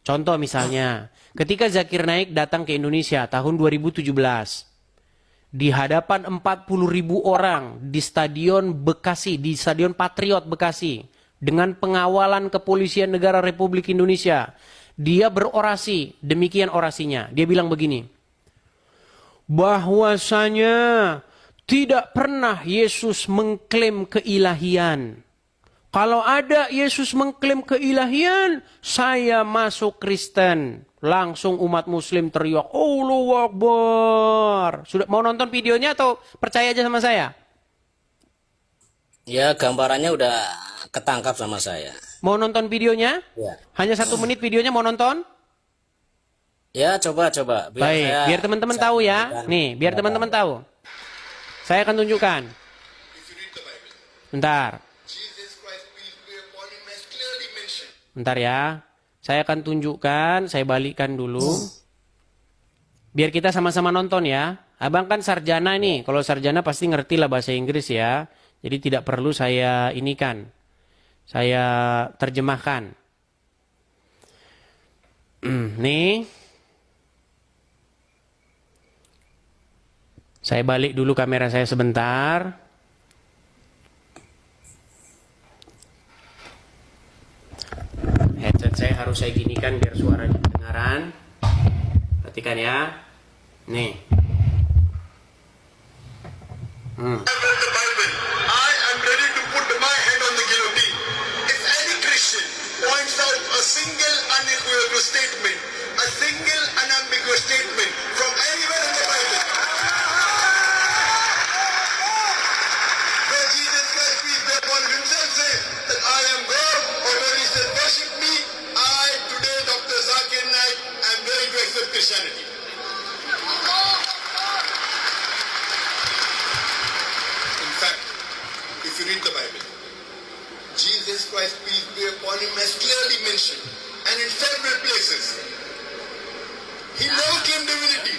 Contoh misalnya, ketika Zakir Naik datang ke Indonesia tahun 2017, di hadapan 40.000 orang di Stadion Bekasi, di Stadion Patriot Bekasi, dengan pengawalan Kepolisian Negara Republik Indonesia, dia berorasi, demikian orasinya. Dia bilang begini, bahwasanya tidak pernah Yesus mengklaim keilahian. Kalau ada Yesus mengklaim keilahian, saya masuk Kristen. Langsung umat Muslim teriak, Allahu Akbar. Sudah mau nonton videonya atau percaya aja sama saya? Ya, gambarannya udah ketangkap sama saya. Mau nonton videonya? Ya. Hanya 1 menit videonya, mau nonton? Ya, coba. Baik, biar teman-teman tahu ya. Nih, biar teman-teman tahu. Saya akan tunjukkan. Bentar. Bentar ya. Saya akan tunjukkan, saya balikkan dulu. Biar kita sama-sama nonton ya. Abang kan sarjana nih. Kalau sarjana pasti ngerti lah bahasa Inggris ya. Jadi tidak perlu saya inikan. Saya terjemahkan. Nih. Saya balik dulu kamera saya sebentar. Headset saya harus saya ginikan biar suaranya kedengaran. Perhatikan ya. Nih. The Bible, I am ready to put my head on the guillotine. If any Christian points out a single unequivocal statement, a single unambiguous statement from anywhere in the Bible, where Jesus Christ, peace be upon him, himself says that I am God, or where he says worship me, I today, Dr. Zakir Naik, am ready to accept Christianity. In fact, if you read the Bible, Jesus Christ, peace be upon him, has clearly mentioned, and in several places, he never claimed divinity.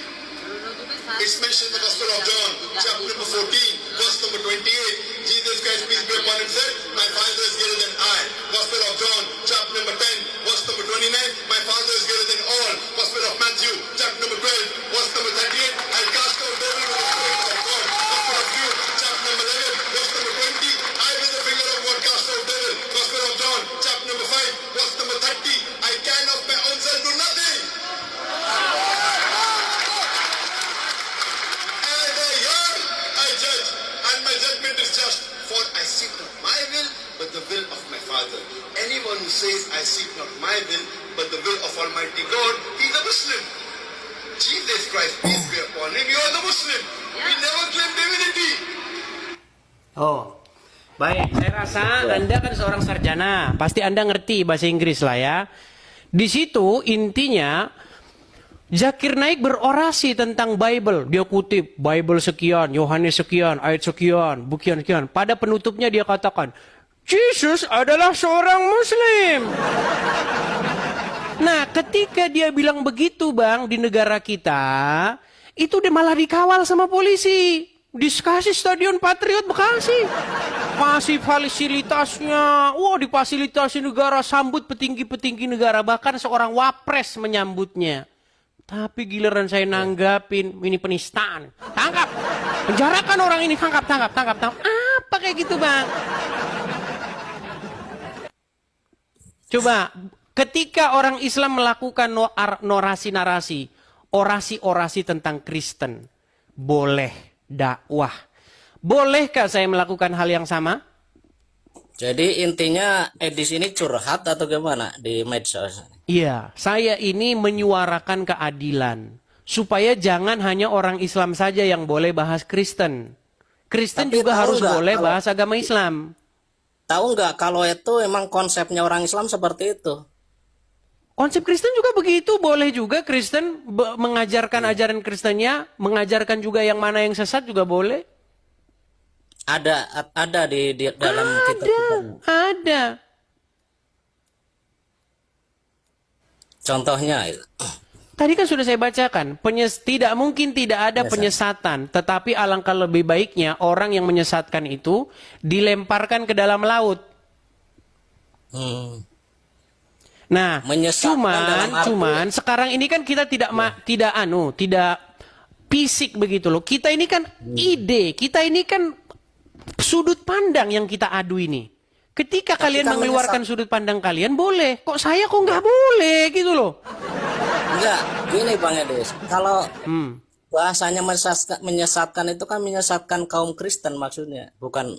It's mentioned in the Gospel of John, chapter number 14, verse number 28. Jesus Christ, peace be upon him, said, my Father is greater than I. Gospel of John, chapter number 10, verse number 29. My Father is greater than all. Gospel of Matthew, chapter number 12, verse number 38. I cast out devil with the Spirit of God. Gospel of Jude, chapter number 11, verse number 20. I with the finger of God cast out devil. Gospel of John, chapter number 5, verse number 30. I can of my own self do nothing. And I hear, I judge, and my judgment is just. For I seek not my will, but the will of my Father. Anyone who says, I seek not my will, but the will of Almighty God, he is a Muslim. Jesus Christ, peace be upon him, you are the Muslim. We never claim divinity. Oh, baik. Saya rasa Anda kan seorang sarjana. Pasti Anda ngerti bahasa Inggris lah ya. Di situ intinya, Zakir Naik berorasi tentang Bible. Dia kutip Bible sekian, Yohanes sekian, ayat sekian, bukian sekian. Pada penutupnya dia katakan, Yesus adalah seorang Muslim. Nah, ketika dia bilang begitu bang, di negara kita, itu dia malah dikawal sama polisi. Dikasih Stadion Patriot Bekasi. Kasih fasilitasnya. Wah, difasilitasi negara, sambut petinggi-petinggi negara. Bahkan seorang wapres menyambutnya. Tapi giliran saya nanggapin, ini penistaan. Tangkap. Penjarakan orang ini, tangkap. Apa kayak gitu bang? Coba, ketika orang Islam melakukan narasi-narasi, orasi-orasi tentang Kristen, boleh dakwah. Bolehkah saya melakukan hal yang sama? Jadi intinya di sini curhat atau gimana di medsos? Iya, saya ini menyuarakan keadilan. Supaya jangan hanya orang Islam saja yang boleh bahas Kristen. Kristen Tapi juga tahu harus nggak boleh kalau- bahas agama Islam. Tahu nggak kalau itu emang konsepnya orang Islam seperti itu? Konsep Kristen juga begitu, boleh juga Kristen mengajarkan ajaran Kristennya, mengajarkan juga yang mana yang sesat juga boleh. Ada di dalam kitab-kitab. Ada. Contohnya itu. Tadi kan sudah saya bacakan, tidak mungkin tidak ada penyesatan, tetapi alangkah lebih baiknya orang yang menyesatkan itu dilemparkan ke dalam laut. Nah, Menyesatkan dalam arti- cuman sekarang ini kan kita tidak tidak fisik begitu loh. Kita ini kan ide, kita ini kan sudut pandang yang kita adu ini. Ketika kalian kan mengeluarkan sudut pandang kalian boleh, kok saya kok nggak boleh gitu loh. Enggak, gini Bang Edis. Kalau Hmm. bahasanya menyesatkan itu kan menyesatkan kaum Kristen maksudnya, bukan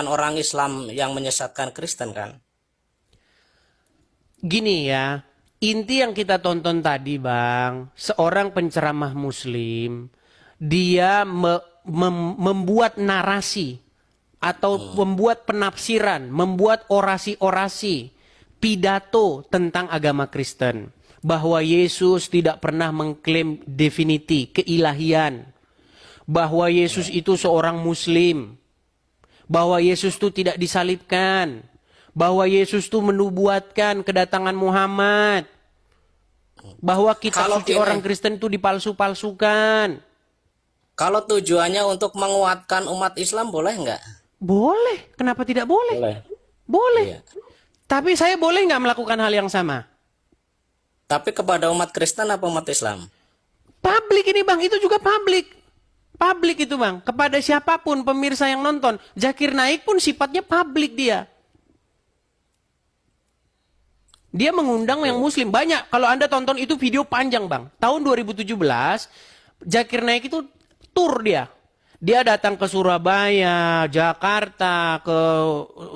orang Islam yang menyesatkan Kristen kan? Gini ya, inti yang kita tonton tadi Bang, seorang penceramah Muslim, dia membuat narasi atau membuat penafsiran, membuat orasi-orasi, pidato tentang agama Kristen. Bahwa Yesus tidak pernah mengklaim definiti, keilahian. Bahwa Yesus itu seorang Muslim. Bahwa Yesus itu tidak disalibkan. Bahwa Yesus itu menubuatkan kedatangan Muhammad. Bahwa kitab Kalau suci gini- orang Kristen itu dipalsu-palsukan. Kalau tujuannya untuk menguatkan umat Islam boleh nggak? Boleh, kenapa tidak boleh? Boleh. Boleh. Iya. Tapi saya boleh nggak melakukan hal yang sama? Tapi kepada umat Kristen apa umat Islam? Publik ini Bang, itu juga publik. Publik itu Bang, kepada siapapun pemirsa yang nonton. Zakir Naik pun sifatnya publik dia. Dia mengundang yang Muslim. Banyak, kalau Anda tonton itu video panjang Bang. Tahun 2017, Zakir Naik itu tur dia. Dia datang ke Surabaya, Jakarta, ke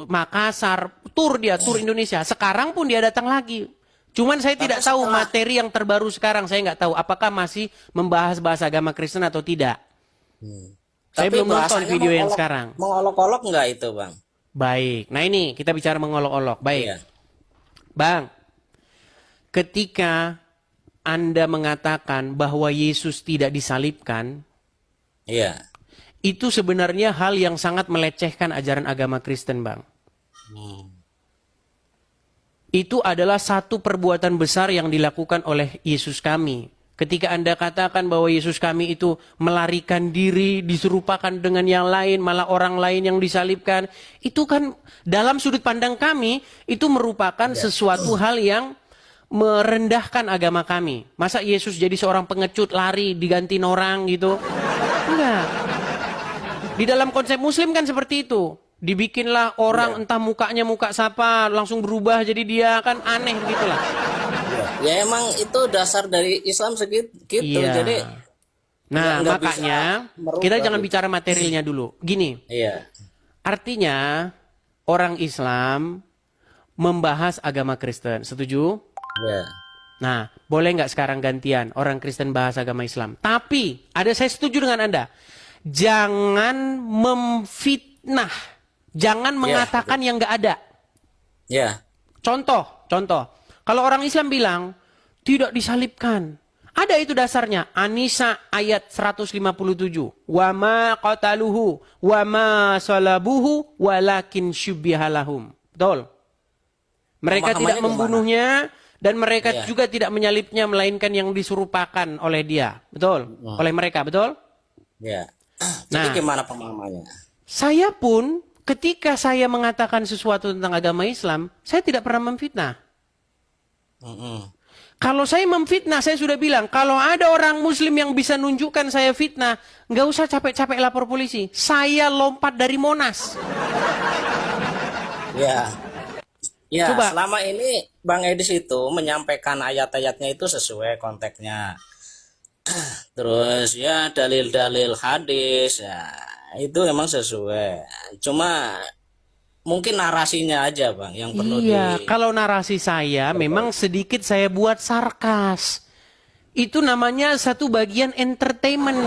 Makassar. Tur Indonesia. Sekarang pun dia datang lagi. Cuman saya tidak tahu materi yang terbaru sekarang. Saya nggak tahu apakah masih membahas bahasa agama Kristen atau tidak. Saya belum nonton bahasanya video yang mengolok- sekarang. Mengolok-olok nggak itu Bang? Baik. Nah ini kita bicara mengolok-olok. Baik. Iya. Bang, ketika Anda mengatakan bahwa Yesus tidak disalibkan, Iya. itu sebenarnya hal yang sangat melecehkan ajaran agama Kristen, Bang. Itu adalah satu perbuatan besar yang dilakukan oleh Yesus kami. Ketika Anda katakan bahwa Yesus kami itu melarikan diri, diserupakan dengan yang lain, malah orang lain yang disalibkan, itu kan dalam sudut pandang kami, itu merupakan sesuatu hal yang merendahkan agama kami. Masa Yesus jadi seorang pengecut, lari, digantiin orang gitu? Enggak. Di dalam konsep Muslim kan seperti itu. Dibikinlah orang entah mukanya muka siapa, langsung berubah jadi dia, kan aneh gitulah. Ya emang itu dasar dari Islam segitu. Iya. Jadi Nah, nggak makanya bisa merubah kita jangan gitu. bicara materialnya dulu. Gini, iya. artinya orang Islam membahas agama Kristen. Setuju? Iya. Nah, boleh nggak sekarang gantian orang Kristen bahas agama Islam? Tapi, saya setuju dengan Anda. Jangan memfitnah. Jangan mengatakan yang nggak ada. Ya. Contoh. Kalau orang Islam bilang, tidak disalibkan. Ada itu dasarnya. An-Nisa ayat 157. Wa ma qataluhu wa ma salabuhu walakin syubbihalahum. Betul. Mereka Pemahamannya tidak gimana? membunuhnya dan mereka Iya. juga tidak menyalibnya melainkan yang diserupakan oleh dia. Betul? Oleh mereka, betul? Ya. Nah. Jadi gimana pemahamannya? Saya pun ketika saya mengatakan sesuatu tentang agama Islam, saya tidak pernah memfitnah. Kalau saya memfitnah, saya sudah bilang, kalau ada orang Muslim yang bisa nunjukkan saya fitnah, nggak usah capek-capek lapor polisi. Saya lompat dari Monas. Ya. Ya, Coba. selama ini Bang Edis itu menyampaikan ayat-ayatnya itu sesuai konteksnya. Terus ya dalil-dalil hadis ya itu emang sesuai. Cuma mungkin narasinya aja Bang yang perlu Iya, kalau narasi saya memang sedikit saya buat sarkas. Itu namanya satu bagian entertainment.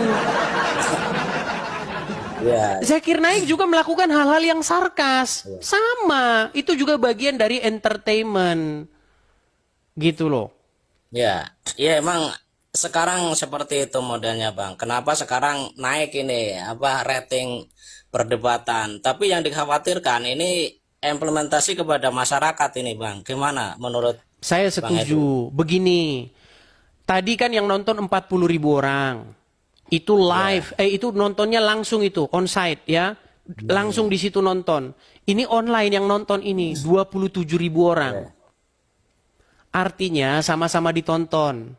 Ya. Zakir Naik juga melakukan hal-hal yang sarkas. Sama, itu juga bagian dari entertainment. Gitu loh. Ya, ya emang sekarang seperti itu modelnya Bang. Kenapa sekarang naik ini rating perdebatan? Tapi yang dikhawatirkan ini implementasi kepada masyarakat ini Bang. Gimana menurut Saya setuju. Begini, tadi kan yang nonton 40.000 orang. Itu live, itu nontonnya langsung itu, on-site ya. langsung di situ nonton. Ini online yang nonton ini 27.000 orang. Artinya sama-sama ditonton.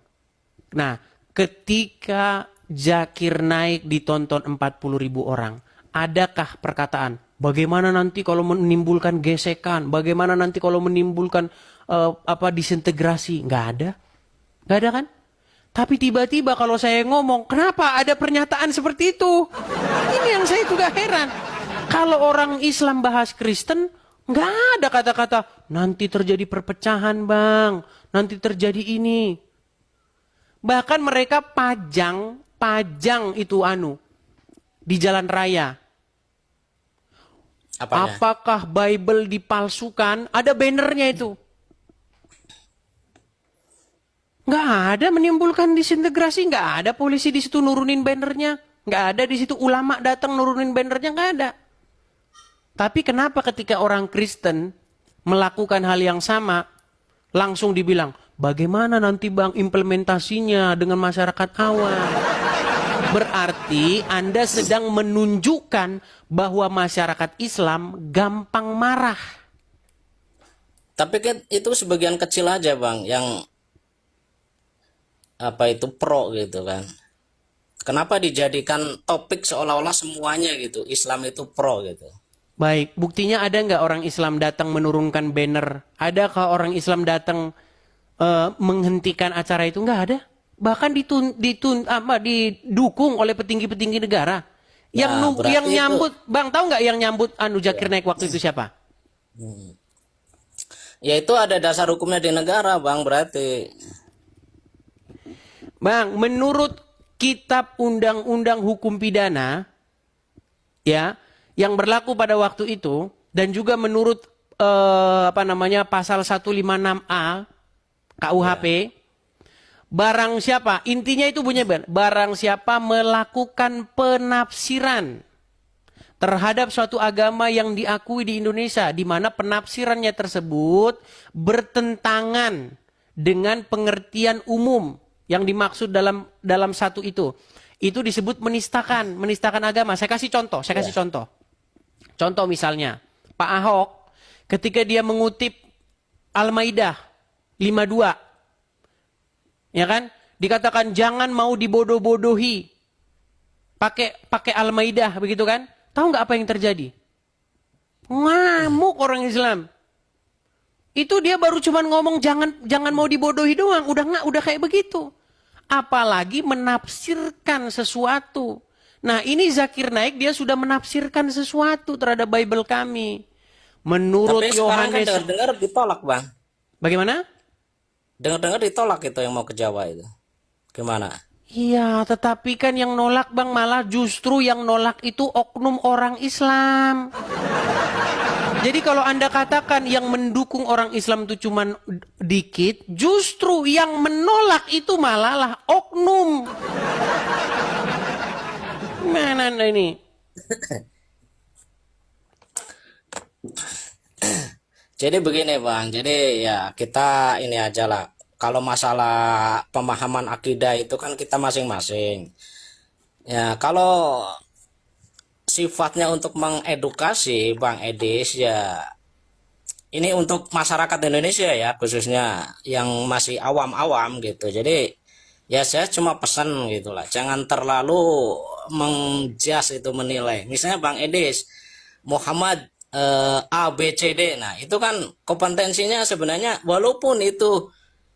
Nah, ketika Zakir Naik ditonton 40.000 orang, adakah perkataan bagaimana nanti kalau menimbulkan gesekan, bagaimana nanti kalau menimbulkan disintegrasi? Nggak ada. Nggak ada kan? Tapi tiba-tiba kalau saya ngomong, kenapa ada pernyataan seperti itu? Ini yang saya juga heran. Kalau orang Islam bahas Kristen, nggak ada kata-kata, nanti terjadi perpecahan bang, nanti terjadi ini. Bahkan mereka pajang itu di jalan raya. Apanya? Apakah Bible dipalsukan? Ada bannernya itu. Nggak ada menimbulkan disintegrasi, nggak ada polisi di situ nurunin bannernya, nggak ada di situ ulama datang nurunin bannernya, nggak ada. Tapi kenapa ketika orang Kristen melakukan hal yang sama, langsung dibilang, bagaimana nanti bang implementasinya dengan masyarakat awam? Berarti Anda sedang menunjukkan bahwa masyarakat Islam gampang marah. Tapi kan itu sebagian kecil aja bang yang pro gitu kan. Kenapa dijadikan topik seolah-olah semuanya gitu Islam itu pro gitu? Baik, buktinya ada nggak orang Islam datang menurunkan banner? Adakah orang Islam datang menghentikan acara itu? Nggak ada. Bahkan didukung oleh petinggi-petinggi negara. Yang nyambut, bang tahu nggak yang nyambut Zakir Naik waktu itu siapa? Ya itu ada dasar hukumnya di negara bang berarti. Bang, menurut Kitab Undang-Undang Hukum Pidana, ya, yang berlaku pada waktu itu, dan juga menurut pasal 156A KUHP, barang siapa, intinya itu bunyinya, barang siapa melakukan penafsiran terhadap suatu agama yang diakui di Indonesia, di mana penafsirannya tersebut bertentangan dengan pengertian umum yang dimaksud dalam satu itu disebut menistakan agama. Saya kasih contoh. Contoh misalnya, Pak Ahok ketika dia mengutip Al-Maidah 52, ya kan, dikatakan jangan mau dibodoh-bodohi, pakai Al-Maidah begitu kan? Tahu nggak apa yang terjadi? Ngamuk orang Islam. Itu dia baru cuma ngomong jangan mau dibodohi doang, udah kayak begitu. Apalagi menafsirkan sesuatu. Nah, ini Zakir Naik dia sudah menafsirkan sesuatu terhadap Bible kami. Menurut Tapi sekarang Yohanes, kan dengar ditolak bang. Bagaimana? Dengar ditolak itu yang mau ke Jawa itu. Gimana? Iya, tetapi kan yang nolak bang malah justru yang nolak itu oknum orang Islam. Jadi kalau Anda katakan yang mendukung orang Islam itu cuma dikit, justru yang menolak itu malah lah oknum. Mana ini? Jadi begini bang, jadi ya kita ini aja lah. Kalau masalah pemahaman akidah itu kan kita masing-masing. Ya kalau sifatnya untuk mengedukasi Bang Edis ya ini untuk masyarakat Indonesia ya khususnya yang masih awam-awam gitu. Jadi ya saya cuma pesan gitulah, jangan terlalu menjas itu menilai. Misalnya Bang Edis Muhammad A B C D, nah itu kan kompetensinya sebenarnya walaupun itu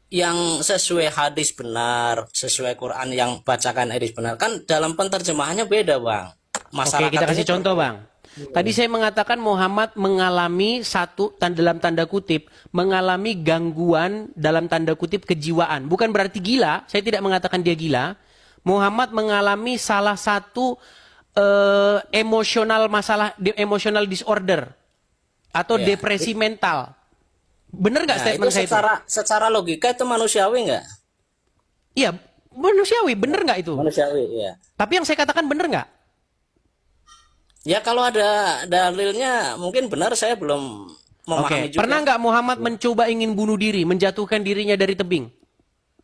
yang sesuai hadis benar, sesuai Quran yang bacakan Edis benar, kan dalam penterjemahannya beda Bang. Oke, kita kasih contoh bang. Tadi saya mengatakan Muhammad mengalami dalam tanda kutip, mengalami gangguan dalam tanda kutip kejiwaan. Bukan berarti gila, saya tidak mengatakan dia gila. Muhammad mengalami salah satu emosional disorder atau depresi mental. Benar nggak statement saya itu? Secara logika itu manusiawi nggak? Iya, manusiawi. Benar nggak itu? Manusiawi, iya. Tapi yang saya katakan benar nggak? Ya kalau ada dalilnya mungkin benar, saya belum memahami juga. Pernah nggak Muhammad mencoba ingin bunuh diri, menjatuhkan dirinya dari tebing?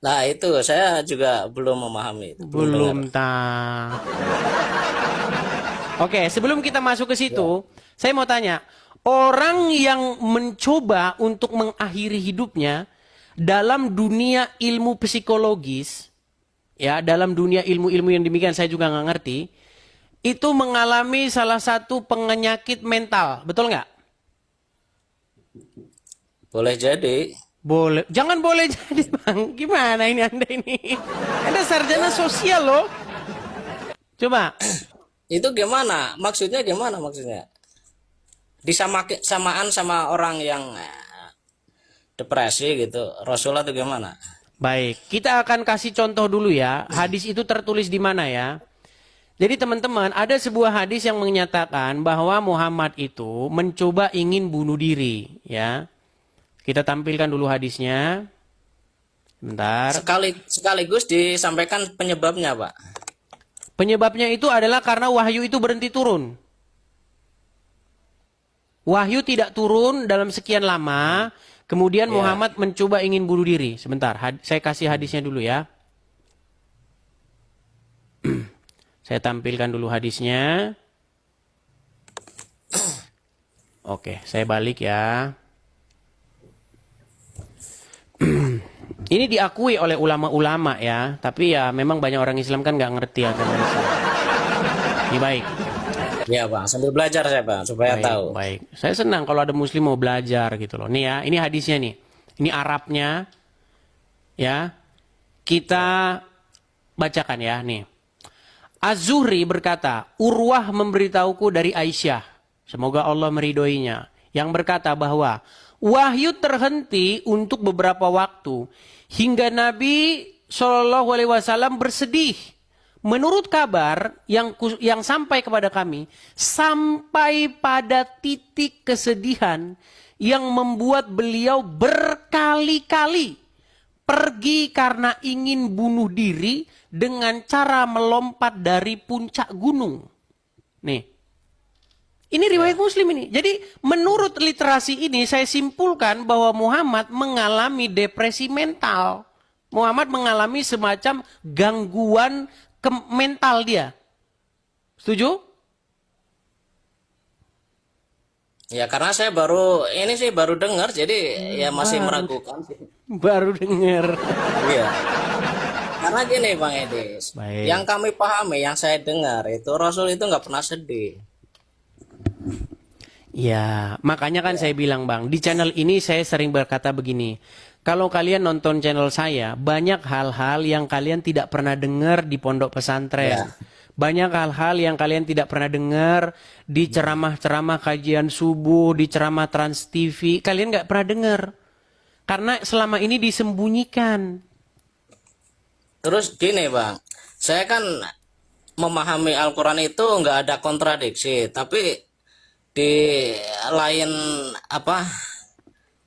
Nah itu saya juga belum memahami. Belum tahu. Oke, sebelum kita masuk ke situ, saya mau tanya, orang yang mencoba untuk mengakhiri hidupnya dalam dunia ilmu psikologis, ya, dalam dunia ilmu-ilmu yang demikian saya juga nggak ngerti, itu mengalami salah satu penyakit mental, betul nggak? Boleh jadi. Boleh, jangan boleh jadi bang. Gimana ini Anda ini? Anda sarjana sosial loh. Coba. Itu gimana? Maksudnya gimana maksudnya? Samaan sama orang yang depresi gitu. Rasulullah itu gimana? Baik, kita akan kasih contoh dulu ya. Hadis itu tertulis di mana ya? Jadi teman-teman, ada sebuah hadis yang menyatakan bahwa Muhammad itu mencoba ingin bunuh diri, ya. Kita tampilkan dulu hadisnya. Bentar. Sekaligus disampaikan penyebabnya, Pak. Penyebabnya itu adalah karena wahyu itu berhenti turun. Wahyu tidak turun dalam sekian lama, kemudian Muhammad mencoba ingin bunuh diri. Sebentar, saya kasih hadisnya dulu ya. Saya tampilkan dulu hadisnya. Oke, saya balik ya. Ini diakui oleh ulama-ulama ya, tapi ya memang banyak orang Islam kan nggak ngerti agama Islam. Ini baik. Iya Bang, sambil belajar saya Bang, supaya Baik, tahu. baik. Saya senang kalau ada muslim mau belajar gitu loh. Nih ya, ini hadisnya nih. Ini Arabnya. Ya. Kita bacakan ya nih. Az-Zuhri berkata, Urwah memberitahuku dari Aisyah. Semoga Allah meridhoinya. Yang berkata bahwa wahyu terhenti untuk beberapa waktu hingga Nabi SAW bersedih. Menurut kabar yang sampai kepada kami, sampai pada titik kesedihan yang membuat beliau berkali-kali pergi karena ingin bunuh diri dengan cara melompat dari puncak gunung. Nih. Ini riwayat Muslim ini. Jadi menurut literasi ini saya simpulkan bahwa Muhammad mengalami depresi mental. Muhammad mengalami semacam gangguan mental dia. Setuju? Ya karena saya baru dengar, jadi ya masih meragukan sih. Baru dengar. Iya. Karena gini Bang Edis, Baik. yang kami pahami, yang saya dengar itu Rasul itu nggak pernah sedih. Ya, makanya kan saya bilang Bang, di channel ini saya sering berkata begini. Kalau kalian nonton channel saya, banyak hal-hal yang kalian tidak pernah dengar di pondok pesantren. Ya. Banyak hal-hal yang kalian tidak pernah dengar di ceramah-ceramah kajian subuh, di ceramah Trans TV. Kalian nggak pernah dengar. Karena selama ini disembunyikan. Terus gini Bang, saya kan memahami Al-Quran itu nggak ada kontradiksi, tapi di lain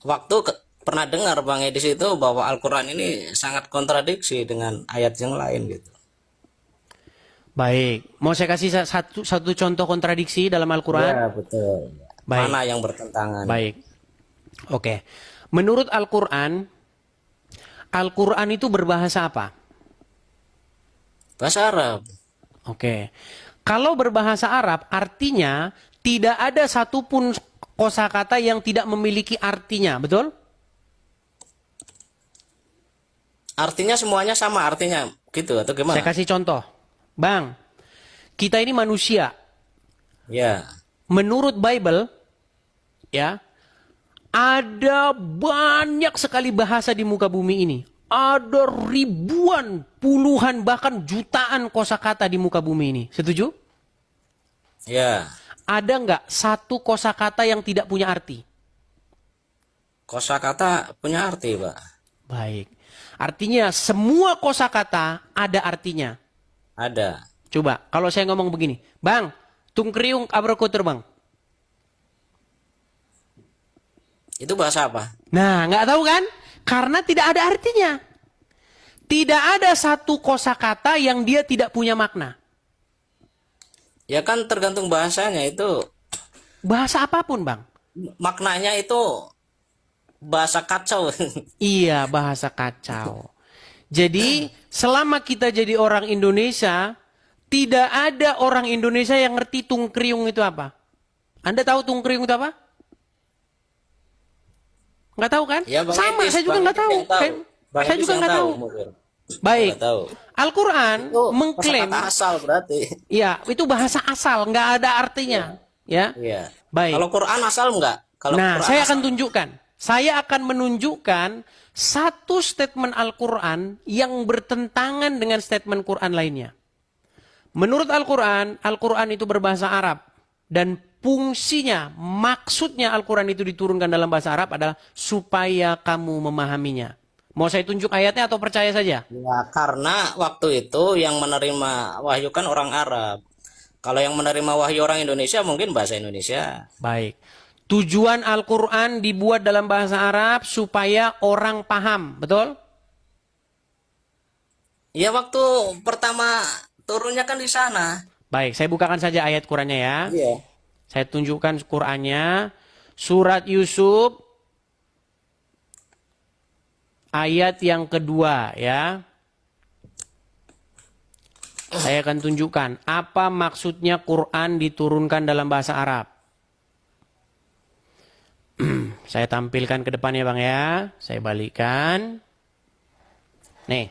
waktu pernah dengar Bang Edis itu bahwa Al-Quran ini sangat kontradiksi dengan ayat yang lain gitu. Baik, mau saya kasih satu contoh kontradiksi dalam Al-Quran? Ya betul. Baik. Mana yang bertentangan? Baik, oke. Menurut Al-Quran, Al-Quran itu berbahasa apa? Bahasa Arab. Oke. Kalau berbahasa Arab, artinya tidak ada satupun kosakata yang tidak memiliki artinya, betul? Artinya semuanya sama artinya gitu atau gimana? Saya kasih contoh. Bang, kita ini manusia. Ya. Menurut Bible, ya, ada banyak sekali bahasa di muka bumi ini. Ada ribuan, puluhan, bahkan jutaan kosakata di muka bumi ini. Setuju? Ya. Ada nggak satu kosakata yang tidak punya arti? Kosakata punya arti, Pak. Baik. Artinya semua kosakata ada artinya. Ada. Coba, kalau saya ngomong begini. Bang, tungkriung abrokutur bang. Itu bahasa apa? Nah, nggak tahu kan? Karena tidak ada artinya. Tidak ada satu kosakata yang dia tidak punya makna. Ya kan tergantung bahasanya itu. Bahasa apapun, Bang. Maknanya itu bahasa kacau. Iya, bahasa kacau. Jadi, selama kita jadi orang Indonesia, Tidak ada orang Indonesia yang ngerti tungkriung itu apa. Anda tahu tungkriung itu apa? Nggak tahu kan? Ya, Bang Sama, Edis, saya juga Bang nggak Edis tahu. yang tahu. Bang Saya Edis juga yang nggak tahu. mungkin. Baik. Nggak tahu. Al-Quran Itu mengklaim, kosakata asal berarti. ya itu bahasa asal, nggak ada artinya. Ya. Iya. Baik. Kalau Quran asal enggak? Kalau Nah, Quran saya asal. akan tunjukkan. Saya akan menunjukkan satu statement Al-Quran yang bertentangan dengan statement Quran lainnya. Menurut Al-Quran, Al-Quran itu berbahasa Arab. Dan fungsinya, maksudnya Al-Quran itu diturunkan dalam bahasa Arab adalah supaya kamu memahaminya. Mau saya tunjuk ayatnya atau percaya saja? Ya, karena waktu itu yang menerima wahyu kan orang Arab. Kalau yang menerima wahyu orang Indonesia mungkin bahasa Indonesia. Baik. Tujuan Al-Quran dibuat dalam bahasa Arab supaya orang paham. Betul? Ya, waktu pertama turunnya kan di sana. Baik, saya bukakan saja ayat Qurannya ya. Iya. Saya tunjukkan Qurannya. Surat Yusuf. Ayat yang kedua ya. Saya akan tunjukkan apa maksudnya Quran diturunkan dalam bahasa Arab. Saya tampilkan ke depannya Bang ya. Saya balikkan. Nih.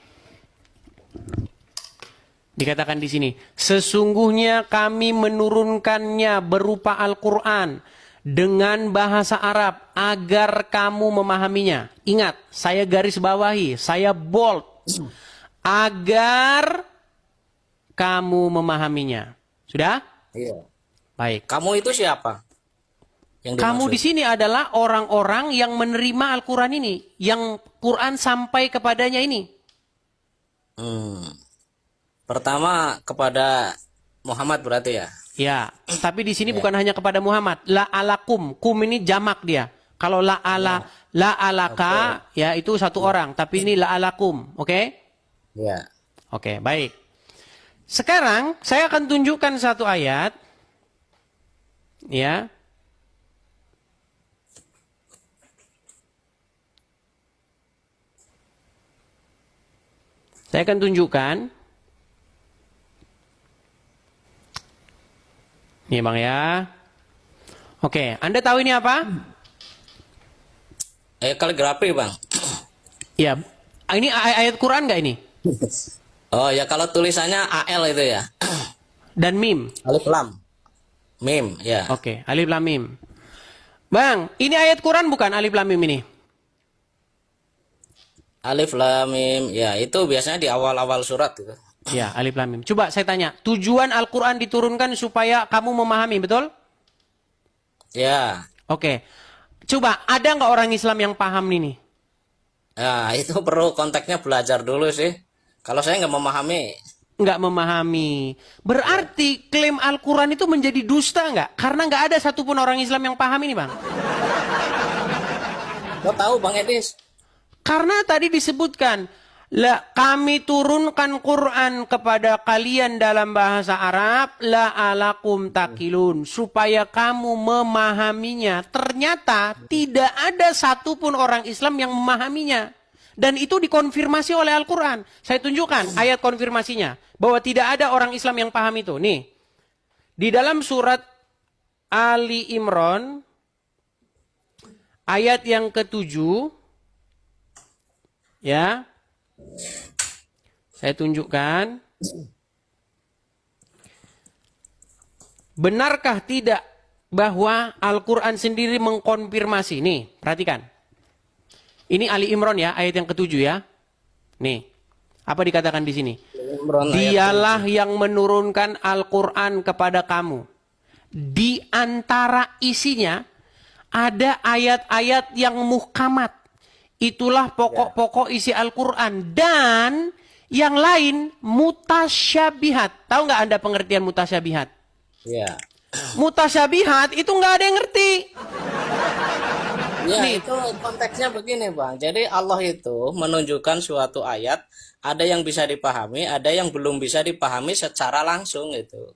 Dikatakan di sini, sesungguhnya kami menurunkannya berupa Al-Quran dengan bahasa Arab agar kamu memahaminya. Ingat, saya garis bawahi, saya bold. Agar kamu memahaminya. Sudah? Iya. Baik. Kamu itu siapa? Yang Kamu dimaksud? di sini adalah orang-orang yang menerima Al-Quran ini. Yang Quran sampai kepadanya ini. Pertama kepada Muhammad berarti ya. Ya, tapi di sini bukan hanya kepada Muhammad. La alakum, kum ini jamak dia. Kalau la alaka, ya itu satu orang. Tapi ini la alakum, oke? Ya. Oke, baik. Sekarang saya akan tunjukkan satu ayat. Ya. Saya akan tunjukkan. Nih Bang ya. Oke, Anda tahu ini apa? Kaligrafi, Bang. Ya, ini ayat Quran nggak ini? Oh ya, kalau tulisannya AL itu ya. Dan mim. Alif lam. Mim, ya. Oke, alif lam mim. Bang, ini ayat Quran bukan alif lam mim ini? Alif lam mim, ya itu biasanya di awal-awal surat gitu. Ya, alif lam mim. Coba saya tanya, tujuan Al-Quran diturunkan supaya kamu memahami, betul? Ya. Oke. Coba, ada nggak orang Islam yang paham ini? Ya, itu perlu konteksnya belajar dulu sih. Kalau saya nggak memahami. Nggak memahami. Berarti klaim Al-Quran itu menjadi dusta nggak? Karena nggak ada satupun orang Islam yang paham ini, Bang. Lo tahu Bang Edis? Karena tadi disebutkan, kami turunkan Quran kepada kalian dalam bahasa Arab, la alakum takilun, supaya kamu memahaminya. Ternyata tidak ada satupun orang Islam yang memahaminya. Dan itu dikonfirmasi oleh Al-Quran. Saya tunjukkan ayat konfirmasinya, bahwa tidak ada orang Islam yang paham itu. Nih, di dalam surat Ali Imran, ayat yang ke-7, ya, saya tunjukkan. Benarkah tidak bahwa Al-Quran sendiri mengkonfirmasi? Nih, perhatikan. Ini Ali Imran ya, ayat yang ke-7 ya. Nih, apa dikatakan di sini? Dialah yang menurunkan Al-Quran kepada kamu. Di antara isinya ada ayat-ayat yang muhkamat. Itulah pokok-pokok isi Al-Quran. Dan yang lain mutasyabihat. Tahu nggak Anda pengertian mutasyabihat? Ya. Mutasyabihat itu nggak ada yang ngerti. Ya, Nih. itu konteksnya begini, Bang. Jadi Allah itu menunjukkan suatu ayat, ada yang bisa dipahami, ada yang belum bisa dipahami secara langsung gitu.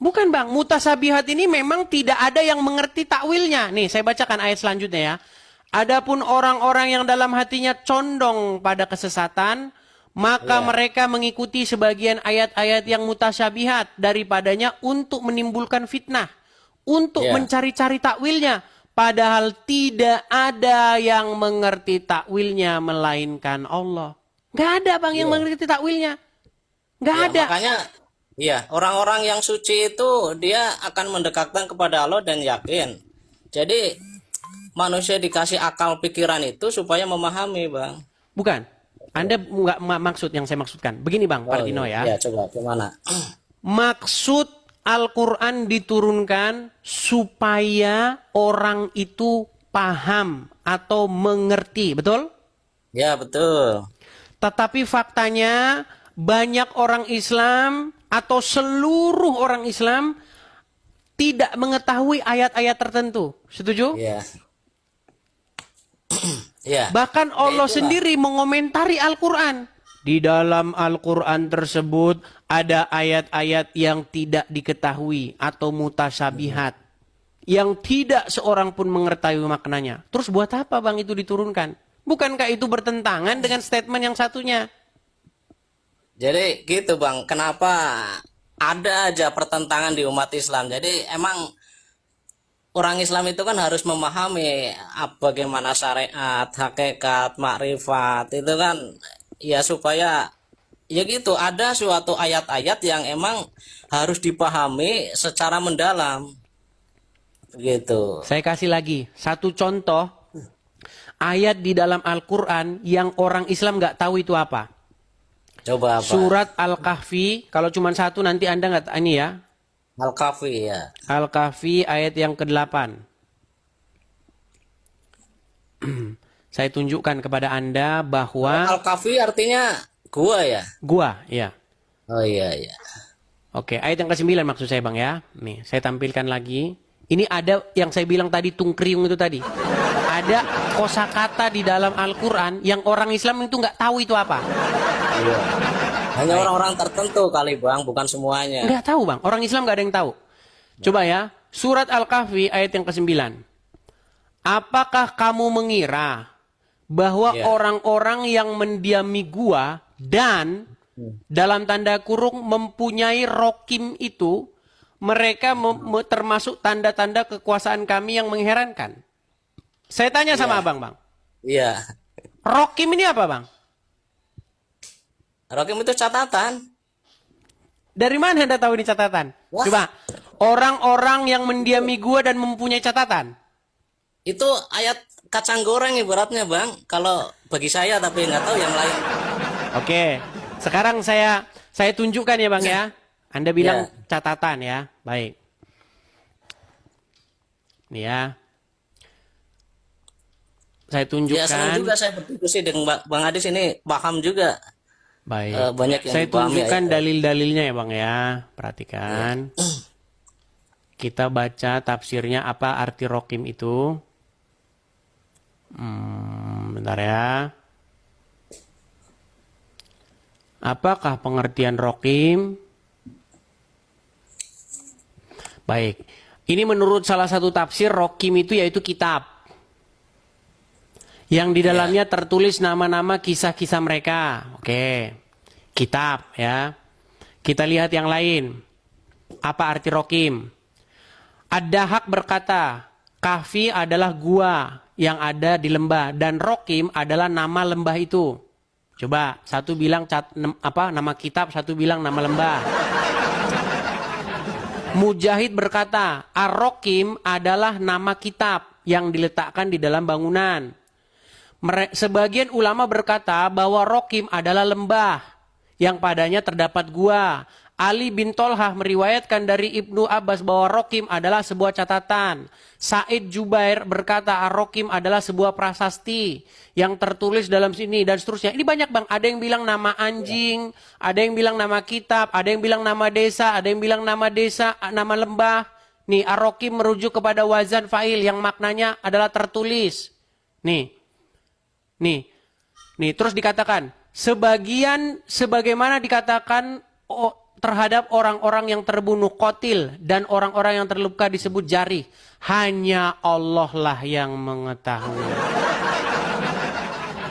Bukan Bang, mutasyabihat ini memang tidak ada yang mengerti takwilnya. Nih, saya bacakan ayat selanjutnya ya. Adapun orang-orang yang dalam hatinya condong pada kesesatan, Maka Iya. mereka mengikuti sebagian ayat-ayat yang mutasyabihat daripadanya untuk menimbulkan fitnah. Untuk Iya. mencari-cari takwilnya. Padahal tidak ada yang mengerti takwilnya melainkan Allah. Nggak ada bang yang Iya. mengerti takwilnya. Nggak Ya, ada. makanya ya orang-orang yang suci itu dia akan mendekatkan kepada Allah dan yakin. Jadi manusia dikasih akal pikiran itu supaya memahami, Bang. Bukan. Anda nggak maksud yang saya maksudkan. Begini bang, Partino ya. Ya, coba gimana? Maksud Al-Quran diturunkan supaya orang itu paham atau mengerti. Betul? Ya, betul. Tetapi faktanya banyak orang Islam atau seluruh orang Islam tidak mengetahui ayat-ayat tertentu. Setuju? Ya. Ya. Bahkan Allah itulah. sendiri mengomentari Al-Quran. Di dalam Al-Quran tersebut ada ayat-ayat yang tidak diketahui atau mutasyabihat. Yang tidak seorang pun mengetahui maknanya. Terus buat apa bang itu diturunkan? Bukankah itu bertentangan dengan statement yang satunya? Jadi gitu, Bang. Kenapa ada aja pertentangan di umat Islam? Jadi emang orang Islam itu kan harus memahami bagaimana syariat, hakikat, makrifat. Itu kan ya supaya ya gitu, ada suatu ayat-ayat yang emang harus dipahami secara mendalam. Gitu. Saya kasih lagi satu contoh ayat di dalam Al-Quran yang orang Islam nggak tahu itu apa. Coba apa? Surat Al-Kahfi, kalau cuma satu nanti Anda nggak ini ya. Al-Kahfi ya. Al-Kahfi ayat yang ke-8. Saya tunjukkan kepada Anda bahwa Al-Kahfi artinya gua ya. gua, ya. Oh iya iya. Oke, ayat yang ke-9 maksud saya Bang ya. Nih, saya tampilkan lagi. Ini ada yang saya bilang tadi tungkriung itu tadi. Ada kosakata di dalam Al-Quran yang orang Islam itu nggak tahu itu apa. Iya. Hanya orang-orang tertentu kali, Bang, bukan semuanya. Nggak tahu Bang, orang Islam nggak ada yang tahu. Coba ya, surat Al-Kahfi ayat yang ke-9. Apakah kamu mengira bahwa Ya. orang-orang yang mendiami gua dan dalam tanda kurung mempunyai rokim itu, mereka termasuk tanda-tanda kekuasaan kami yang mengherankan? Saya tanya sama abang, Bang. Iya. Rokim ini apa, Bang? Rokim itu catatan. Dari mana Anda tahu ini catatan? Wah. Coba, orang-orang yang mendiami gua dan mempunyai catatan. Itu ayat kacang goreng ibaratnya, Bang. Kalau bagi saya, tapi nggak tahu yang lain. Oke, sekarang saya tunjukkan ya Bang ya. Anda bilang catatan ya, baik. Nih ya. Saya Ya, senang tunjukkan. juga saya berdiskusi dengan Bang Adis ini, paham juga. Baik. Banyak yang Saya dipahami tunjukkan ya. dalil-dalilnya ya Bang ya. Perhatikan. Kita baca tafsirnya apa arti rokim itu. Bentar ya. Apakah pengertian rokim? Baik. Ini menurut salah satu tafsir rokim itu yaitu kitab. Yang di dalamnya tertulis nama-nama kisah-kisah mereka. Oke. Kitab ya. Kita lihat yang lain. Apa arti rokim? Ad-Dahak berkata, Kahfi adalah gua yang ada di lembah dan rokim adalah nama lembah itu. Coba, satu bilang nama kitab, satu bilang nama lembah. Mujahid berkata, Ar-Rokim adalah nama kitab yang diletakkan di dalam bangunan. Sebagian ulama berkata bahwa Rokim adalah lembah yang padanya terdapat gua. Ali bin Tolhah meriwayatkan dari Ibnu Abbas bahwa Rokim adalah sebuah catatan. Said Jubair berkata Ar-Rokim adalah sebuah prasasti yang tertulis dalam sini dan seterusnya. Ini banyak Bang, ada yang bilang nama anjing, ada yang bilang nama kitab, ada yang bilang nama desa, ada yang bilang nama desa, nama lembah. Nih Ar-Rokim merujuk kepada wazan fa'il yang maknanya adalah tertulis. Nih terus dikatakan sebagaimana dikatakan terhadap orang-orang yang terbunuh qatil dan orang-orang yang terluka disebut jarih. Hanya Allah lah yang mengetahui.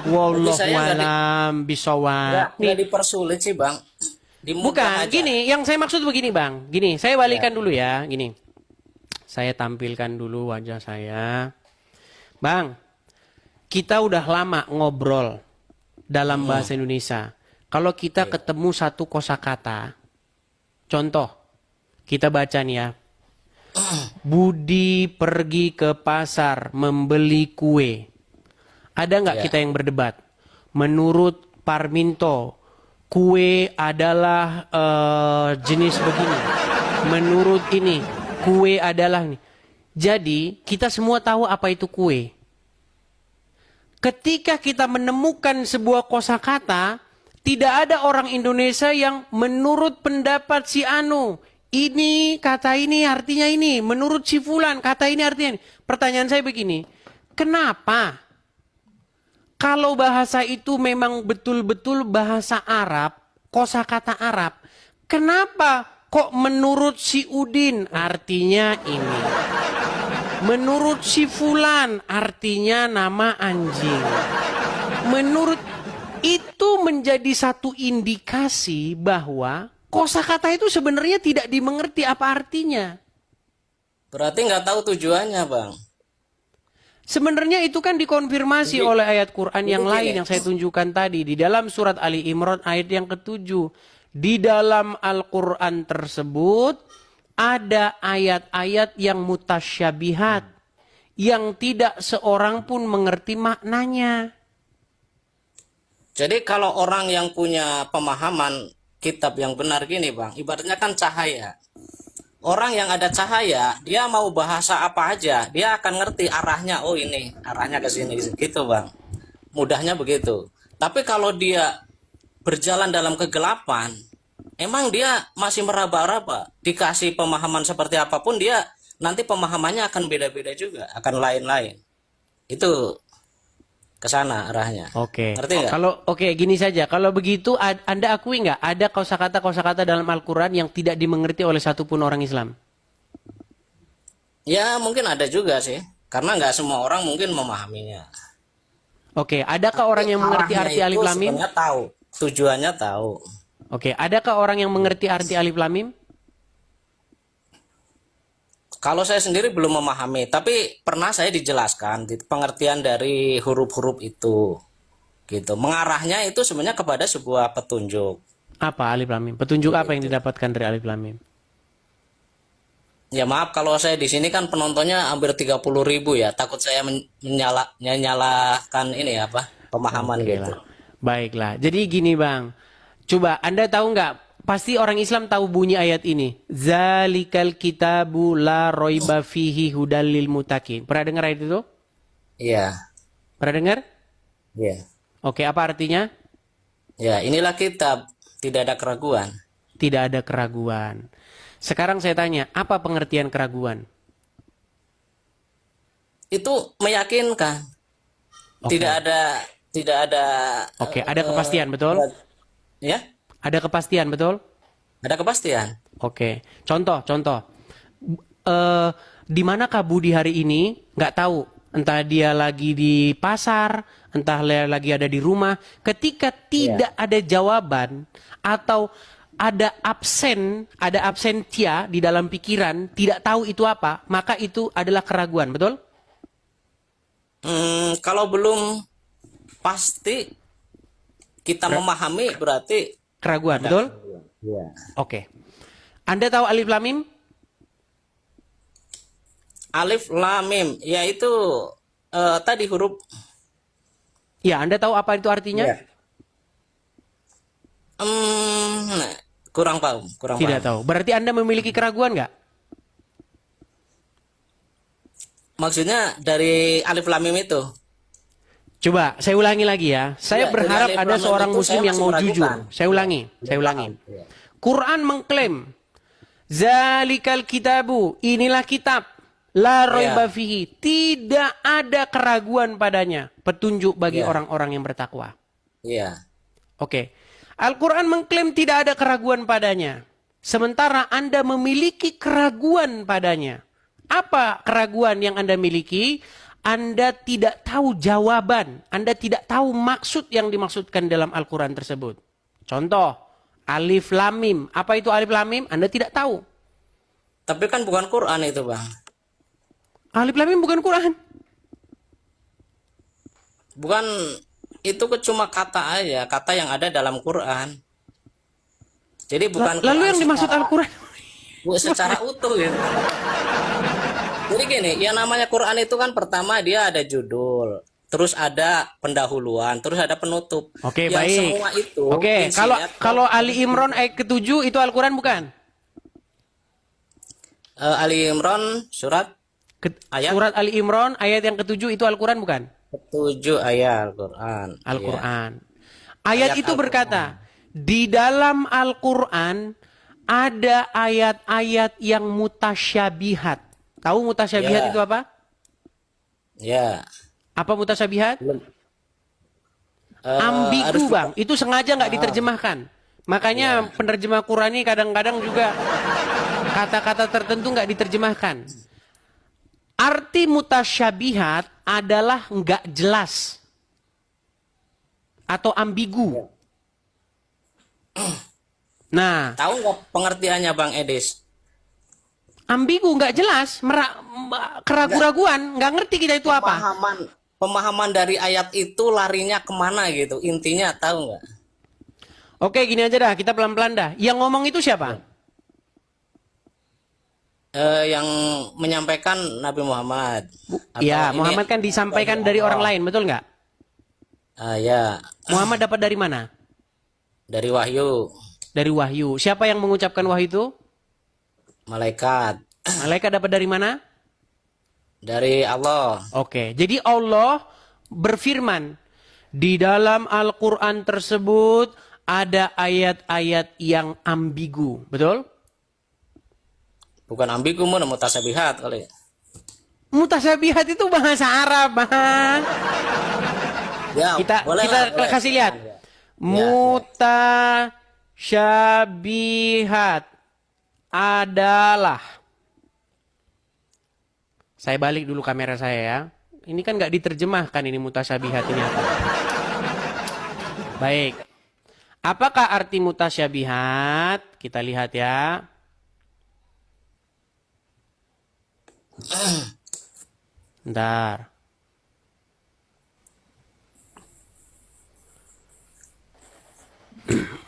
Wallahu saya nggak di- alam bisawab. nggak dipersulit sih bang. Dimudah Bukan, aja. gini, yang saya maksud begini Bang. Gini, saya balikan dulu ya, gini. Saya tampilkan dulu wajah saya. Bang, kita udah lama ngobrol dalam bahasa Indonesia. Kalau kita ketemu satu kosakata, contoh, kita baca nih ya. Budi pergi ke pasar membeli kue. Ada nggak kita yang berdebat? Menurut Parminto, kue adalah jenis begini. Menurut ini, kue adalah ini. Jadi, kita semua tahu apa itu kue. Ketika kita menemukan sebuah kosakata, tidak ada orang Indonesia yang menurut pendapat si Anu, ini kata ini artinya ini, menurut si Fulan kata ini artinya ini. Pertanyaan saya begini, kenapa? Kalau bahasa itu memang betul-betul bahasa Arab, kosakata Arab, kenapa kok menurut si Udin artinya ini? Menurut si Fulan artinya nama anjing. Menurut itu menjadi satu indikasi bahwa kosakata itu sebenarnya tidak dimengerti apa artinya. Berarti nggak tahu tujuannya bang. Sebenarnya itu kan dikonfirmasi oleh ayat Quran yang lain yang saya tunjukkan tadi. Di dalam surat Ali Imran ayat yang ke-7. Di dalam Al-Quran tersebut ada ayat-ayat yang mutasyabihat. Yang tidak seorang pun mengerti maknanya. Jadi kalau orang yang punya pemahaman kitab yang benar gini bang, ibaratnya kan cahaya. Orang yang ada cahaya, dia mau bahasa apa aja, dia akan ngerti arahnya. Oh ini, arahnya ke sini, gitu bang. Mudahnya begitu. Tapi kalau dia berjalan dalam kegelapan, emang dia masih meraba-raba. Dikasih pemahaman seperti apapun, dia nanti pemahamannya akan beda-beda juga, akan lain-lain. Itu kesana arahnya. Oke. Ngerti nggak? Kalau gini saja. Kalau begitu Anda akui nggak ada kosakata dalam Al-Quran yang tidak dimengerti oleh satupun orang Islam? Ya mungkin ada juga sih, karena nggak semua orang mungkin memahaminya. Oke, adakah orang yang mengerti arti Arahnya alif itu lam mim? sebenarnya tahu, tujuannya tahu. Oke, adakah orang yang mengerti arti alif lam mim? Kalau saya sendiri belum memahami, tapi pernah saya dijelaskan pengertian dari huruf-huruf itu, gitu. Mengarahnya itu sebenarnya kepada sebuah petunjuk. Apa alif lam mim? Petunjuk apa yang didapatkan dari alif lam mim? Ya maaf kalau saya di sini kan penontonnya hampir 30.000 ya, takut saya menyalahkan ini apa pemahaman Oke gitu. lah. Baiklah. Jadi gini Bang, coba Anda tahu nggak? Pasti orang Islam tahu bunyi ayat ini. Zalikal kitabu la roiba fihi hudal lil muttaqin. Pernah dengar ayat itu? Iya, Pernah dengar? iya. Oke, apa artinya? Ya inilah kitab, tidak ada keraguan. Tidak ada keraguan. Sekarang saya tanya, apa pengertian keraguan? Itu meyakinkan. Oke. Tidak ada. Oke, ada kepastian, betul? Ya, Ada kepastian, betul? ada kepastian. Oke, contoh. Di manakah Budi hari ini? Nggak tahu. Entah dia lagi di pasar, entah dia lagi ada di rumah. Ketika tidak ada jawaban atau ada absentia di dalam pikiran, tidak tahu itu apa, maka itu adalah keraguan, betul? Kalau belum pasti kita memahami berarti Keraguan, betul? ya. Oke. Anda tahu alif lam mim? Alif lam mim yaitu tadi huruf. Ya, Anda tahu apa itu artinya? Ya. Kurang paham, Tidak tahu. Berarti Anda memiliki keraguan nggak? Maksudnya dari alif lam mim itu. Coba, saya ulangi lagi ya. Saya Ya, berharap dari alif ada lam mim seorang itu muslim saya yang masih mau meragukan. jujur. Saya ulangi. Ya. Quran mengklaim, Zalikal kitabu, inilah kitab. La roiba fihi. Tidak ada keraguan padanya. Petunjuk bagi orang-orang yang bertakwa. Iya. Oke. Al-Quran mengklaim tidak ada keraguan padanya. Sementara Anda memiliki keraguan padanya. Apa keraguan yang Anda miliki? Anda tidak tahu jawaban, Anda tidak tahu maksud yang dimaksudkan dalam Al-Quran tersebut. Contoh, alif lam mim. Apa itu alif lam mim? Anda tidak tahu. Tapi kan bukan Quran itu, Bang. Alif lam mim bukan Quran. Bukan, itu cuma kata aja, kata yang ada dalam Quran. Jadi bukan Lalu Quran yang dimaksud secara- Al-Quran? secara utuh gitu. Jadi gini, yang namanya Quran itu kan pertama dia ada judul, terus ada pendahuluan, terus ada penutup. Oke, Yang baik. semua itu Oke, isinya kalau Ali Imran ayat ke-7 itu Al-Quran bukan? Ali Imran surat Ayat? Surat Ali Imran ayat yang ke-7 itu Al-Quran bukan? ke-7 ayat Al-Quran. Al-Quran. Iya. Ayat Ayat itu Al-Quran. berkata, di dalam Al-Quran ada ayat-ayat yang mutasyabihat. Tahu mutasyabihat Ya. itu apa? Ya. Apa mutasyabihat? Belum. Ambigu, harus- Bang. Itu sengaja nggak diterjemahkan. Makanya penerjemah Quran ini kadang-kadang juga kata-kata tertentu nggak diterjemahkan. Arti mutasyabihat adalah nggak jelas atau ambigu. Nah, Tahu nggak pengertiannya, Bang Edis? ambigu nggak jelas, keraguan-raguan, nggak ngerti kita itu apa. Pemahaman dari ayat itu larinya kemana gitu? Intinya tahu nggak? Oke, gini aja dah, kita pelan-pelan dah. Yang ngomong itu siapa? Yang menyampaikan Nabi Muhammad. Atau Iya, ini- Muhammad kan disampaikan dari orang lain, betul nggak? Ya, Muhammad dapat dari mana? dari wahyu, Dari wahyu. Siapa yang mengucapkan wahyu itu? malaikat, Malaikat dapat dari mana? dari Allah. Oke, jadi Allah berfirman, di dalam Al-Quran tersebut ada ayat-ayat yang ambigu, betul? Bukan ambigu, mutasyabihat kali. Mutasyabihat itu bahasa Arab, Bang. Ya, Kita boleh kita lah, boleh. kasih lihat. Mutasyabihat adalah. Saya balik dulu kamera saya ya. Ini kan nggak diterjemahkan ini mutasyabihat ini apa. Baik. Apakah arti mutasyabihat? Kita lihat ya. Bentar.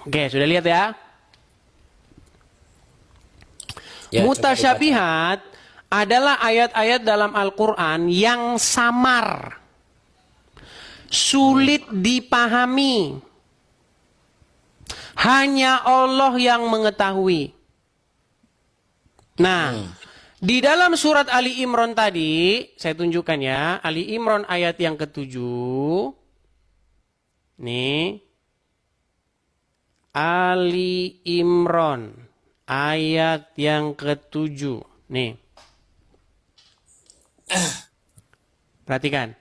Oke, sudah lihat ya? Ya, Mutasyabihat adalah ayat-ayat dalam Al-Quran yang samar, sulit dipahami. Hanya Allah yang mengetahui. Nah, di dalam surat Ali Imran tadi, saya tunjukkan ya, Ali Imran ayat yang ke-7. Nih. Ali Imran ayat yang ke-7. Nih. Perhatikan.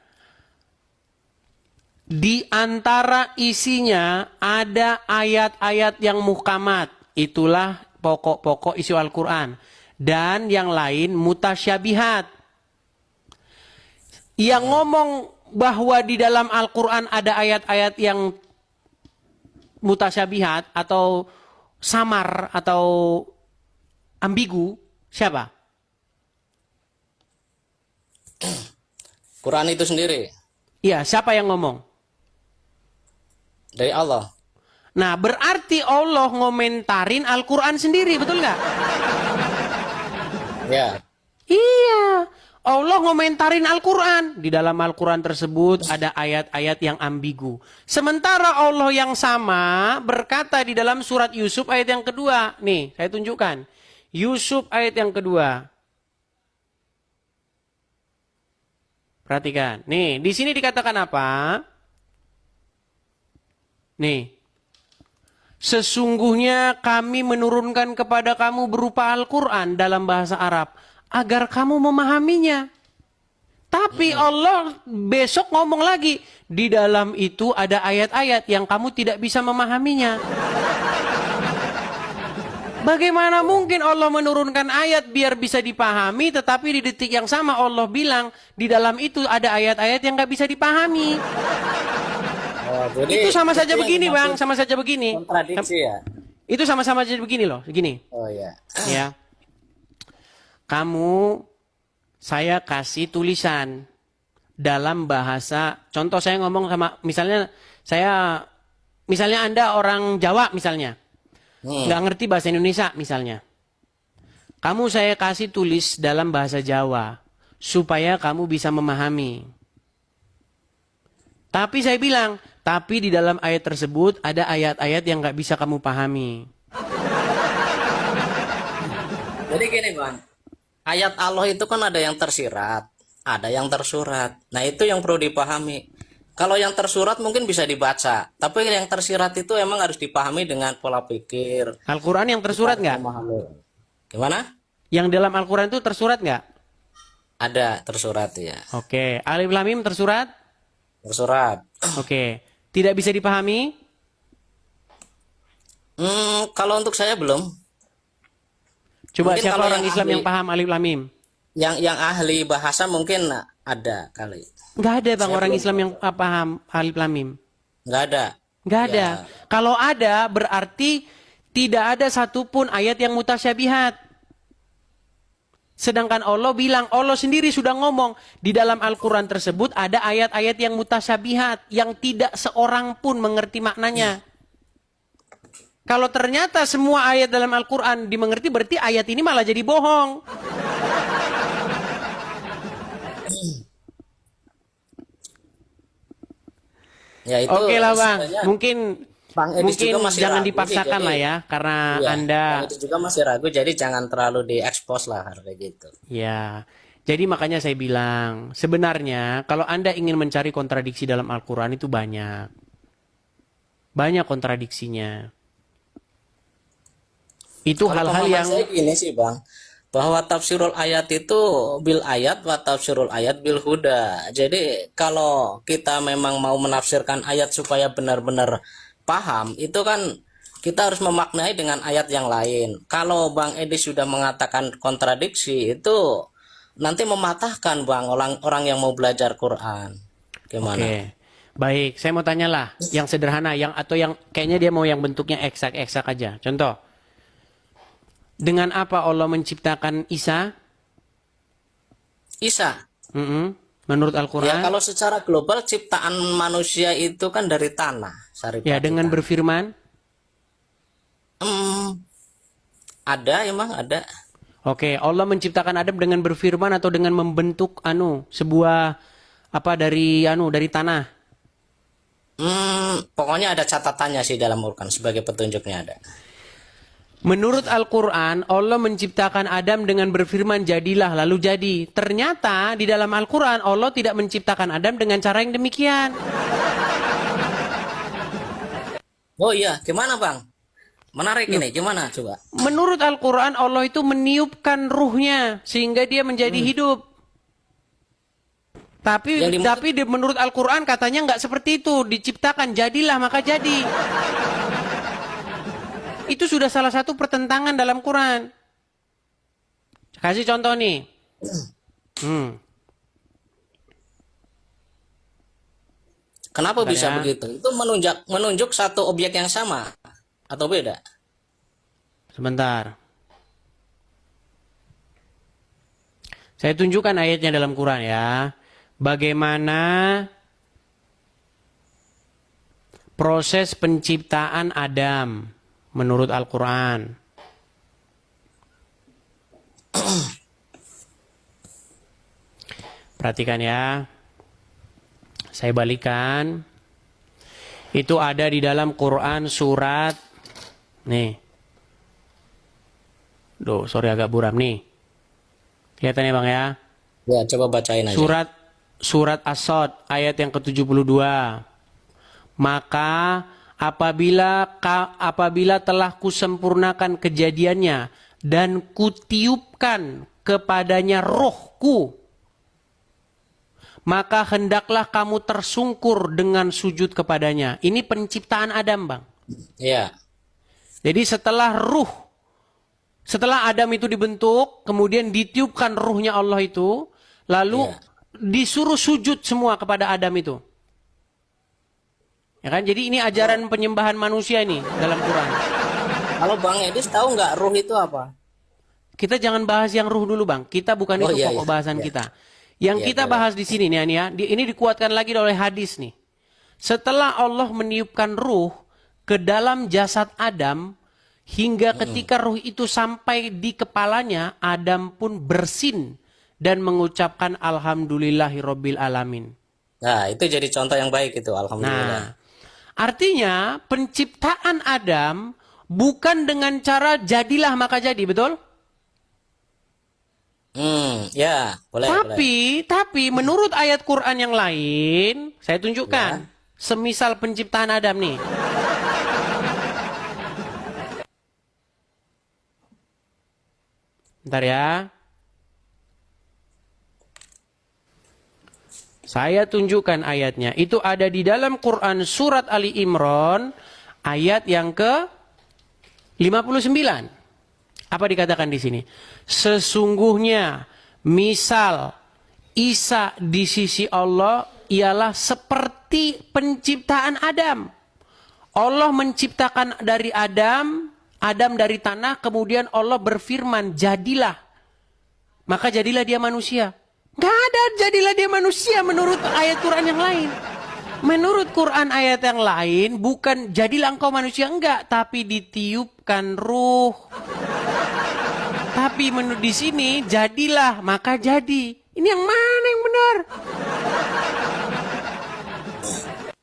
Di antara isinya ada ayat-ayat yang muhkamat. Itulah pokok-pokok isi Al-Quran. Dan yang lain mutasyabihat. Yang ngomong bahwa di dalam Al-Quran ada ayat-ayat yang mutasyabihat atau samar atau ambigu, siapa? Quran itu sendiri Iya, siapa yang ngomong? dari Allah. Nah, berarti Allah ngomentarin Al-Quran sendiri, betul nggak? Ya. Iya, Allah ngomentarin Al-Quran. Di dalam Al-Quran tersebut ada ayat-ayat yang ambigu. Sementara Allah yang sama berkata di dalam surat Yusuf ayat yang kedua. Nih, saya tunjukkan. Yusuf ayat yang kedua. Perhatikan. Nih, di sini dikatakan apa? Nih. Sesungguhnya kami menurunkan kepada kamu berupa Al-Quran dalam bahasa Arab. Agar kamu memahaminya. Tapi Allah besok ngomong lagi. Di dalam itu ada ayat-ayat yang kamu tidak bisa memahaminya. Bagaimana mungkin Allah menurunkan ayat biar bisa dipahami, tetapi di detik yang sama Allah bilang di dalam itu ada ayat-ayat yang nggak bisa dipahami. Oh, jadi Itu sama saja yang begini bang, dimaksud sama saja begini. kontradiksi ya. Itu sama-sama saja begini loh, begini. Oh ya. Ya, kamu, saya kasih tulisan dalam bahasa. Contoh saya ngomong sama, misalnya Anda orang Jawa misalnya. Nggak ngerti bahasa Indonesia misalnya. Kamu saya kasih tulis dalam bahasa Jawa supaya kamu bisa memahami. Tapi saya bilang, tapi di dalam ayat tersebut ada ayat-ayat yang nggak bisa kamu pahami. Jadi gini bang, ayat Allah itu kan ada yang tersirat, ada yang tersurat. Nah itu yang perlu dipahami. Kalau yang tersurat mungkin bisa dibaca, tapi yang tersirat itu emang harus dipahami dengan pola pikir. Al-Quran yang tersurat nggak? Memahami. Gimana? Yang dalam Al-Quran itu tersurat nggak? Ada tersurat ya. Oke. Alif Lam Mim tersurat? Tersurat. Oke. Tidak bisa dipahami? Kalau untuk saya belum. Coba Mungkin siapa kalau orang yang Islam ahli- yang paham Alif Lam Mim? Yang ahli bahasa mungkin ada kali. Nggak ada bang Saya orang belum Islam yang paham Alif Lam Mim. Nggak ada. Nggak ada. Ya. Kalau ada berarti tidak ada satupun ayat yang mutasyabihat. Sedangkan Allah bilang, Allah sendiri sudah ngomong di dalam Al-Quran tersebut ada ayat-ayat yang mutasyabihat yang tidak seorang pun mengerti maknanya. Kalau ternyata semua ayat dalam Al-Quran dimengerti, berarti ayat ini malah jadi bohong. Ya itu Oke lah bang, sebenarnya mungkin Bang Edis juga masih jangan ragu dipaksakan nih, lah jadi- ya, karena Iya, Anda, Bang Edis juga masih ragu, jadi jangan terlalu diekspos lah kayak gitu. ya. Jadi makanya saya bilang, sebenarnya kalau Anda ingin mencari kontradiksi dalam Al-Quran itu banyak. Banyak kontradiksinya. Itu Kalau hal-hal pemahaman yang saya gini sih bang, bahwa tafsirul ayat itu bil ayat wa tafsirul ayat bil huda. Jadi kalau kita memang mau menafsirkan ayat supaya benar-benar paham, itu kan kita harus memaknai dengan ayat yang lain. Kalau Bang Edi sudah mengatakan kontradiksi, itu nanti mematahkan bang orang yang mau belajar Quran. Gimana? Oke. Baik, saya mau tanya lah yang sederhana atau yang kayaknya dia mau yang bentuknya eksak-eksak aja. Contoh. Dengan apa Allah menciptakan Isa? Isa. Menurut Ya Al-Quran? kalau secara global ciptaan manusia itu kan dari tanah. Ya, dengan berfirman? Ada emang ada. Oke, Allah menciptakan Adam dengan berfirman atau dengan membentuk sebuah dari tanah? Pokoknya ada catatannya sih dalam Al-Quran sebagai petunjuknya ada. Menurut Al-Quran, Allah menciptakan Adam dengan berfirman, jadilah, lalu jadi. Ternyata di dalam Al-Quran, Allah tidak menciptakan Adam dengan cara yang demikian. Oh iya, gimana bang? Menarik ini, gimana coba? Menurut Al-Quran, Allah itu meniupkan ruhnya, sehingga dia menjadi hidup. Tapi menurut Al-Quran katanya nggak seperti itu. Diciptakan, jadilah, maka jadi. Itu sudah salah satu pertentangan dalam Quran. Kasih contoh nih. Kenapa bisa ya. begitu? Itu menunjuk satu objek yang sama atau beda? Sebentar. Saya tunjukkan ayatnya dalam Quran ya. Bagaimana proses penciptaan Adam menurut Al-Quran. Perhatikan ya. Saya balikan. Itu ada di dalam Quran surat. Nih. Duh, sorry agak buram nih. Kelihatan ya bang ya. Ya, coba bacain aja. Surat As-Sod ayat yang ke-72. Maka apabila telah kusempurnakan kejadiannya dan kutiupkan kepadanya rohku, maka hendaklah kamu tersungkur dengan sujud kepadanya. Ini penciptaan Adam, bang. Iya. Jadi setelah ruh Setelah Adam itu dibentuk, kemudian ditiupkan ruhnya Allah itu, lalu disuruh sujud semua kepada Adam itu. Ya kan? Jadi ini ajaran penyembahan manusia ini dalam Quran. Kalau Bang Edis tahu nggak ruh itu apa? Kita jangan bahas yang ruh dulu, Bang. Kita bukan Oh, itu iya, pokok iya, bahasan iya. kita. Yang Iya, kita boleh. bahas di sini nih, ya. Ini dikuatkan lagi oleh hadis nih. Setelah Allah meniupkan ruh ke dalam jasad Adam, hingga ketika ruh itu sampai di kepalanya, Adam pun bersin dan mengucapkan alhamdulillahirabbil alamin. Nah, itu jadi contoh yang baik itu, alhamdulillah. Nah, artinya penciptaan Adam bukan dengan cara jadilah maka jadi, betul? Ya, boleh, boleh. Tapi menurut ayat Quran yang lain, saya tunjukkan. Semisal penciptaan Adam nih. Bentar ya. Saya tunjukkan ayatnya. Itu ada di dalam Quran surat Ali Imran ayat yang ke 59. Apa dikatakan di sini? Sesungguhnya misal Isa di sisi Allah ialah seperti penciptaan Adam. Allah menciptakan dari Adam dari tanah, kemudian Allah berfirman, jadilah. Maka jadilah dia manusia. Gak ada jadilah dia manusia menurut ayat Quran yang lain. Menurut Quran ayat yang lain, bukan jadilah engkau manusia, enggak. Tapi ditiupkan ruh. Tapi menurut di sini, jadilah, maka jadi. Ini yang mana yang benar?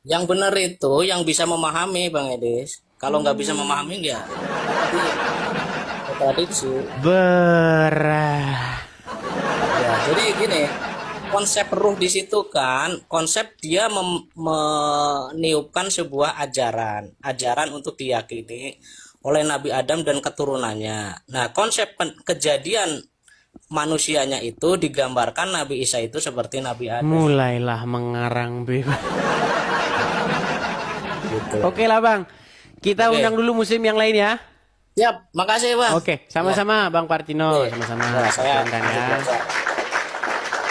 Yang benar itu yang bisa memahami, Bang Edis. Kalau nggak bisa memahami, ya kontradiksi. Berah. Ya, jadi gini, konsep ruh di situ kan, konsep dia meniupkan sebuah ajaran untuk diyakini oleh Nabi Adam dan keturunannya. Nah, konsep kejadian manusianya itu digambarkan Nabi Isa itu seperti Nabi Adam. Mulailah mengarang bebas. Gitu. Oke lah Bang, kita Oke. undang dulu muslim yang lain ya. Siap, makasih Bang. Oke, sama-sama Bang Partino, sama-sama. Ya, saya Undang ya.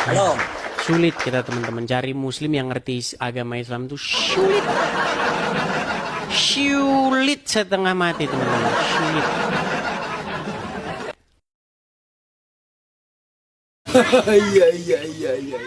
Halo. Sulit kita teman-teman cari muslim yang ngerti agama Islam tuh sulit. Sulit setengah mati teman-teman. Sulit. Iya iya iya iya.